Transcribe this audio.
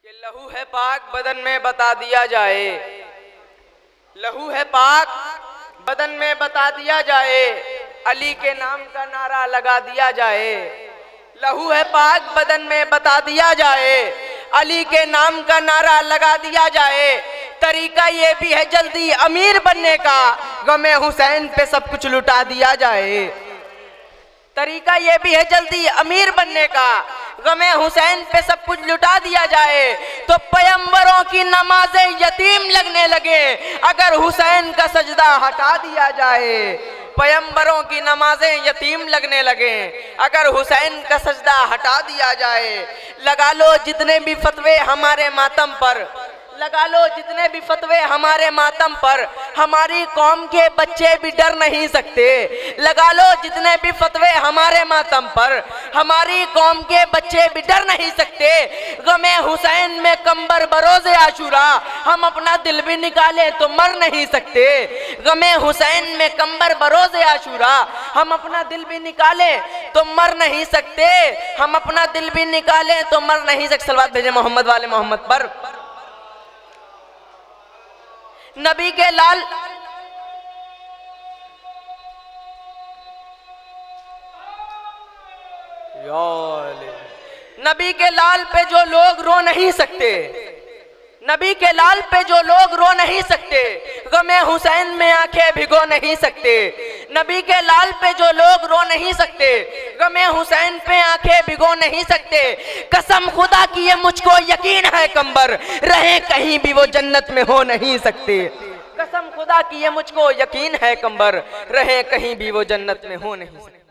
कि लहू है पाक बदन में बता दिया जाए, लहू है पाक बदन में बता दिया जाए, अली के नाम का नारा लगा दिया जाए। लहू है पाक बदन में बता दिया जाए, अली के नाम का नारा लगा दिया जाए। तरीका ये भी है जल्दी अमीर बनने का, गमे हुसैन पे सब कुछ लुटा दिया जाए। तरीका ये भी है जल्दी अमीर बनने का, गमे हुसैन पे सब कुछ लुटा दिया जाए। तो पैगंबरों की नमाजें यतीम लगने लगे अगर हुसैन का सजदा हटा दिया जाए। पैगंबरों की नमाजें यतीम लगने लगे अगर हुसैन का सजदा हटा दिया जाए। लगा लो जितने भी फतवे हमारे मातम पर, लगा लो जितने भी फतवे हमारे मातम पर, हमारी कौम के बच्चे भी डर नहीं सकते। लगा लो जितने भी फतवे हमारे मातम पर, हमारी कौम के बच्चे भी डर नहीं सकते। गमे हुसैन में कंबर बरोज़े आशूरा, हम अपना दिल भी निकाले तो मर नहीं सकते। गमे हुसैन में कंबर बरोज़े आशूरा, हम अपना दिल भी निकाले तो मर नहीं सकते। हम अपना दिल भी निकाले तो मर नहीं सकते। सलवात भेजे मोहम्मद वाले मोहम्मद पर। नबी के लाल नबी के लाल पे जो लोग रो नहीं सकते, नबी के लाल पे जो लोग रो नहीं सकते, गमे हुसैन में आंखें भिगो नहीं सकते। नबी के लाल पे जो लोग रो नहीं सकते, गमे हुसैन पे आंखें भिगो नहीं सकते। कसम खुदा की ये मुझको यकीन है कंबर, रहे कहीं भी वो जन्नत में हो नहीं सकते। कसम खुदा की ये मुझको यकीन है कंबर, रहे कहीं भी वो जन्नत में हो नहीं सकते।